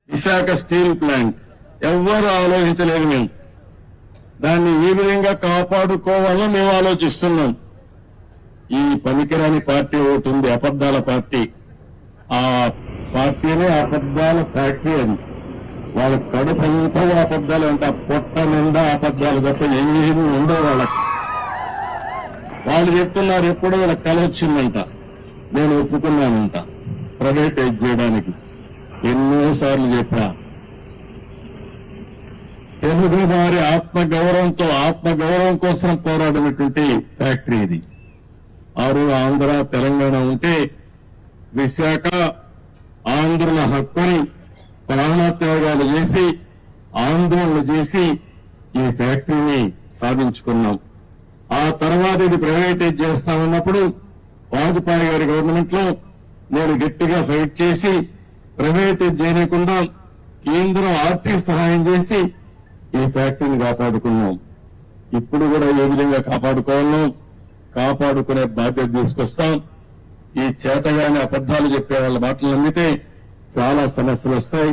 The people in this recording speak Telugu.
విశాఖ స్టీల్ ప్లాంట్ ఎవ్వరు ఆలోచించలేదు. మేము దాన్ని ఏ విధంగా కాపాడుకోవాలో మేము ఆలోచిస్తున్నాం. ఈ పనికిరాని పార్టీ ఒకటి ఉంది, అబద్దాల పార్టీ. ఆ పార్టీనే అబద్దాల ఫ్యాక్టరీ. అది వాళ్ళ కడుపంతా అబద్దాలు అంట, పొట్ట నిండా అబద్దాలు తప్ప ఏమీ ఉండవు వాళ్ళకి. వాళ్ళు చెప్తున్నారు ఎప్పుడో వాళ్ళకి కల వచ్చిందంట, నేను ఒప్పుకున్నానంట ప్రైవేటైజ్ చేయడానికి. ఎన్నోసార్లు చెప్పా. తెలుగు వారి ఆత్మగౌరవం కోసం పోరాడినటువంటి ఫ్యాక్టరీ ఇది. ఆంధ్ర తెలంగాణ ఉంటే విశాఖ ఆంధ్రుల హక్కుని ప్రాణత్యాగాలు చేసి ఆందోళన చేసి ఈ ఫ్యాక్టరీని సాధించుకున్నాం. ఆ తర్వాత ఇది ప్రైవేటైజ్ చేస్తామన్నప్పుడు వాజపేయి గారి గవర్నమెంట్ లో నేను గట్టిగా ఫైట్ చేసి ప్రైవేటైజ్ చేయకుండా కేంద్రం ఆర్థిక సహాయం చేసి ఈ ఫ్యాక్టరీని కాపాడుకున్నాం. ఇప్పుడు కూడా ఏ విధంగా కాపాడుకునే బాధ్యత తీసుకొస్తాం. ఈ చేతగానే అబద్దాలు చెప్పే వాళ్ళ మాటలు నమ్మితే చాలా సమస్యలు వస్తాయి.